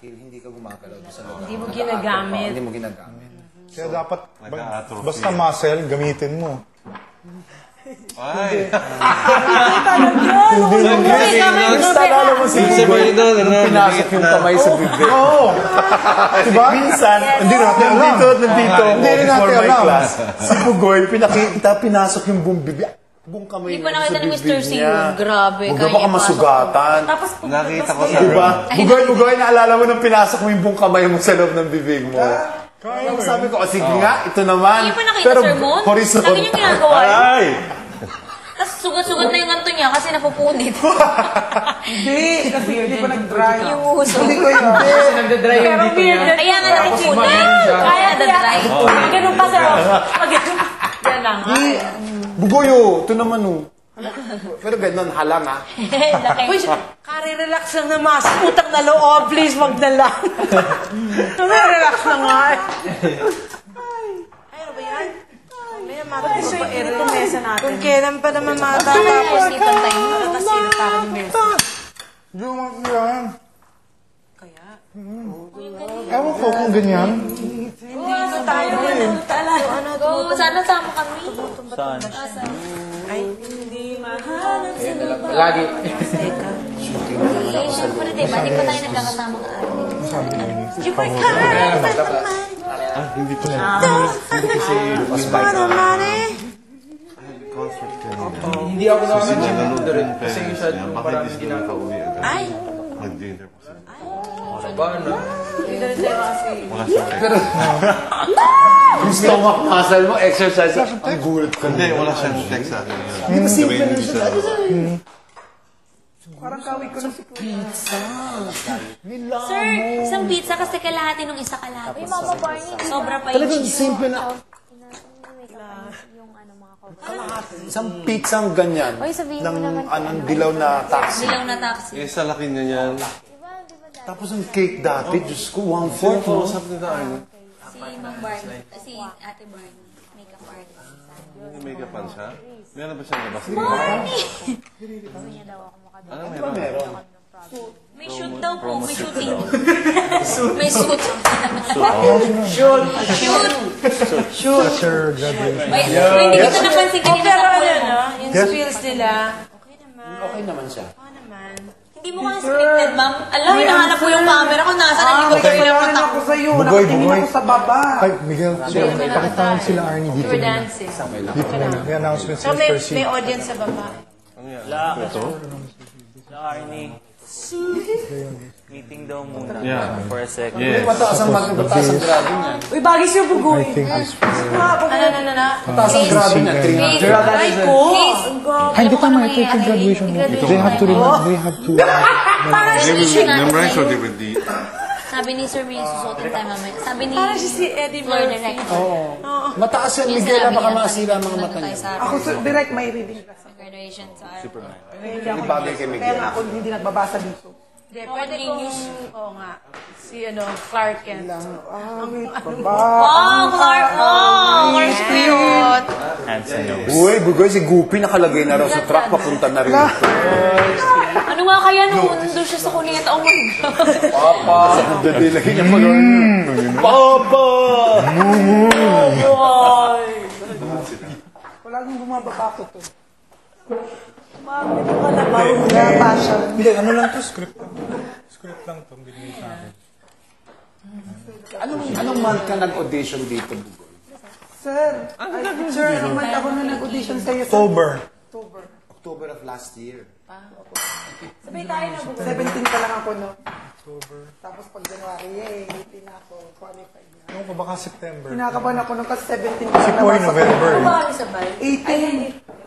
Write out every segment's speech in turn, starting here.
dahil hindi ka gumagalaw sa loob. Hindi mo ginagamit. Hindi mo ginagamit. Kaya dapat, basta muscle, gamitin mo. Ay! Nagstala mo si Bugoy, pinasok yung kamay sa bibig. Oo! Diba? Minsan, hindi natin alam. Nandito, Hindi rin natin alam. Si Bugoy, pinasok yung buong bibig. Buong kamay Hindi pa nakita ni Mr. C yun. Grabe. Huwag baka masugatan. Tapos, Nakita ko sa... Diba? Bugoy, naalala mo nung pinasok mo yung buong kamay mo sa loob ng bibig mo. Kaya mo Sabi ko, sige nga, ito naman. Hindi pa nakita, Sir Mon? Horizon. Lagi niyang ginagawa yun. Ay! Tapos sugat-sugat na yung kanto niya kasi napupunit. Hindi, kasi hindi pa nag-dry. Yung uso. Hindi ko yun. Kasi nagda-dry yung dito niya. Kaya nga napupunit. Kaya na-dry. Ganun pa sir. Yan lang. Bugoy, ito naman Pero ganun, halang ha. Uy, kare-relax lang na mas. Utang na loob, please, wag na lang. Kare-relax na nga. Ay, ano ba yan? May matapos pa ito mesa natin. Kung kailan pa naman matatapos Tapos ipantay mo. Nasira pa ako ng mesa. Hindi mo yan. Kaya? Ewan ko kung ganyan. Hindi ito tayo. Go, sana sama kami. Ay, hindi mahanap sila pa. Lagi. Siyempre, diba? Di pa tayo nagkakasama ka. You were kind of Hindi ko na. Hindi ako nakakasama rin kasi isa yung maraming ginagawa. Ay! Mag-dinner po sila. Ba, no? Wala siyang Pero, yung stomach muscle mo, exercise, ang gulat ko. Hindi, wala siyang text sa akin. Hindi ba simple na siya? Parang kawig ko na si Pizza. Sir, isang pizza kasi kalahati nung isa kalahati. Uy, Mama Barney. Sobra pa Talagang yung simple na. Isang pizza ang ganyan. Ng anong dilaw na taxi. Dilaw na taxi. Eh, sa laki niya yan. Tapos ang cake dati, Diyos ko, 1/4. Kausap nila Arnie. Si Ma'am Barney. Si Ate Barney. Makeup artist. May makeupan siya. Meron ba siyang labas? Ano meron? Meron. May shoot daw po. May shooting. May shoot. Shoot! Sir, graduation. May hindi ko ito napansin kanina Pero sa ano, pool. no? Yung spills nila. Okay naman. Okay naman siya. Oo naman. Hindi mo nga scripted, ma'am. Alam, hinahanap ko yung camera ko. Nasa na likod ko yung Nakatingin mata ako ko. sa'yo. Bugoy, Nakatingin bugoy. ako sa baba. Ay, Miguel, pakita mo sila Arnie dito We're muna. dancing. Dito muna. May announcement si So may, Mr. C. may audience sa baba. Arnie. Meeting daw muna. Yeah. For a second. Yes. Mataas ang grabe niya. Uy, bagay siya bugoy. I think this Ano? Mataas ang grabe niya. 300. Ay ko. Ay, hindi tama. Ito yung graduation mo. They have to remember. They have to... Parang They will memorize or they will do? Sabi ni Sir May susuotin tayo mamaya. Sabi ni Parang siya si Eddie Floor Murphy. Director. Mataas yan, Miguel. Baka masira ang mga mata niya. Ako direct may reading. Graduation sa Hindi ako Bagay kay Kaya Miguel. nga ako hindi nagbabasa dito. Hindi, pwede kong... Oo nga. Si Clark Kent. Wait pa ba? Wow, Clark! Wow, Clark's cute! Handsome nose. Uy, Bugoy, si Guppy nakalagay na raw sa truck. Papunta na rin ito. Ano nga kaya nung nandun siya sa kuneta? Oh my God! Papa! Dadilagay niya mag Papa! Wala nang bumababa ko to. Ito ka na ba? Wala pa siya. Hindi, ano lang to? Script lang. Script lang to. Binigay sa akin. Anong month ka nag-audition dito, Bugoy? Sir, naman ako na nag-audition sa'yo. October. October of last year. Sabay tayo na bugoy. 17 pa lang ako, no? October. Tapos pag January, 18 na ako, qualified na. Ano ko baka September? Kinakabahan ako nung kasi 17 pa Kasi lang. po ay November. Ano ba kami sabay? 18.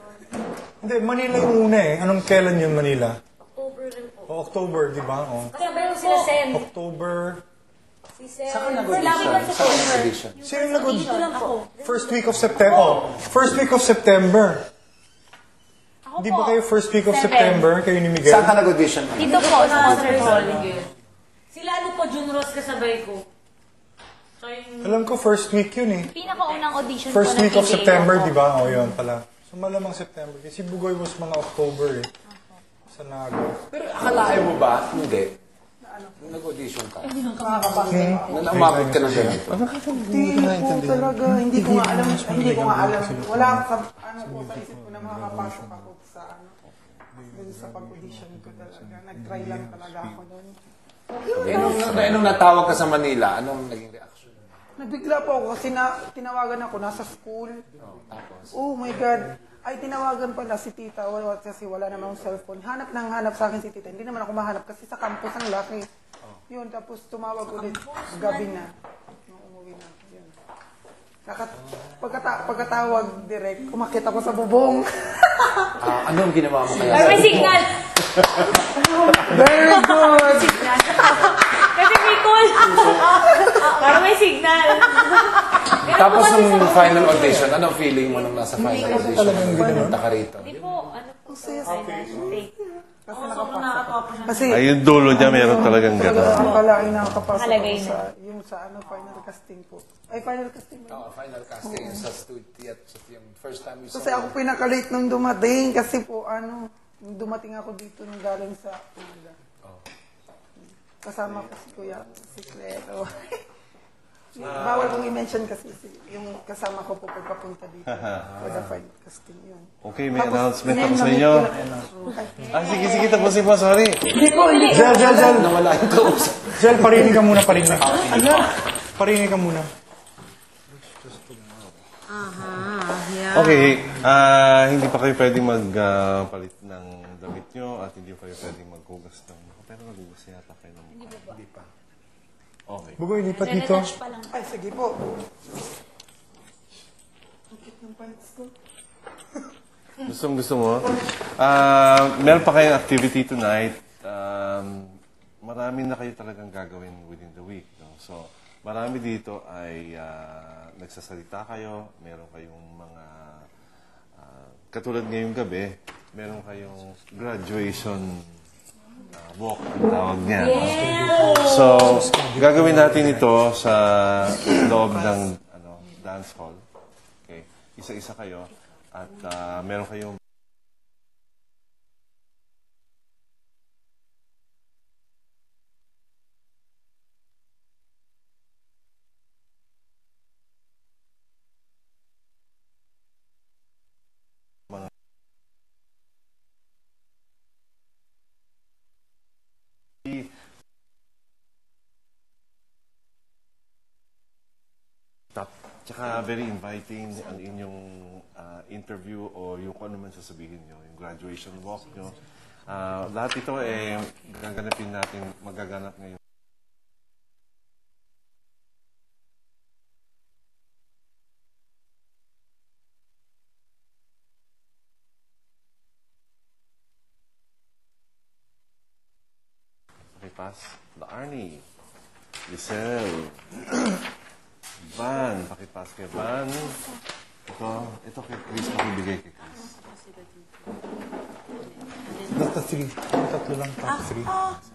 Hindi, Manila yung una eh. Anong kailan yun, Manila? October rin po. O, October, di ba? O. Sabay ko sila Sen. October. Si Sen. Saan ka nag-audition? Saan ka nag-audition? Sino yung First week of September. Oh, first week of September. Di ba kayo first week of September? Kayo ni Miguel? Saan ka nag-audition? Dito po, sa concert hall. Sila ano po, Junros kasabay ko. So yung... Alam ko first week yun eh. Pinakaunang audition First ko na week of PJ September, ako. di ba? O, yun pala. So, malamang September. Kasi Bugoy was mga October eh. Sa Nago. Pero akalain mo ba? Hindi. nag-audition ka? Nung umabot ka na ganito? Hindi po talaga. Hindi ko nga alam. Wala sa isip ko na makakapasok ako sa dun sa pag-audition ko talaga. Nag-try lang talaga ako doon. Nung natawag ka sa Manila, anong naging reaction? Nabigla po ako kasi tinawagan ako nasa school. Oh my God. Ay, tinawagan pala si tita kasi wala namang cellphone. Hanap sa akin si tita. Hindi naman ako mahanap kasi sa campus ang laki. Yun, tapos tumawag ulit. Gabi na. Nung umuwi na. Yun. Pagkatawag direct, umakit ako sa bubong. Anong ginawa mo kaya? Ay, may signal! Very good! Kasi may call! Parang may signal. Tapos nung final audition, anong feeling mo nung nasa final audition? Punta ka rito. Hindi po, ano po. Take. Kasi nakapasok. Kasi Ay, yung dulo niya, meron talagang gano'n. ang pala ay nakapasok Nakalagay ako sa final casting po. Ay, final casting mo. Final casting sa studio at yung first time you saw. Kasi ako pinaka-late nung dumating kasi po nung dumating ako dito nung galing sa umaga. Kasama ko si Kuya, si Clero. Bawal kong i-mention kasi yung kasama ko po pagpapunta dito for the final casting yun. Okay, may announcement ako sa inyo. Sige, tapusin mo, sorry. Jel. Nawala yung kausap. Jel, parinig ka muna. Parinig ka muna. Okay, hindi pa kayo pwedeng magpalit ng damit nyo at hindi pa kayo pwedeng maghugas ng... Pero maghugas yata kayo ng... Hindi pa. Okay. Bugoy, lipat dito. Ay, sige po. Ang cute ng pants ko. Gusto mo? Meron pa kayong activity tonight. Marami na kayo talagang gagawin within the week. No? So, marami dito ay nagsasalita kayo. Meron kayong mga... katulad ngayong gabi, meron kayong graduation walk, tawag niya. So, gagawin natin ito sa loob ng dance hall. Okay? Isa-isa kayo. At meron kayong tsaka very inviting ang inyong interview o yung kung ano man sasabihin nyo, yung graduation walk nyo. Lahat ito magaganap ngayon. Okay, pass. The Arnie. Giselle. Van, pakipas kay Van. Ito kay Chris, makibigay kay Chris. Tatlo lang, top 3.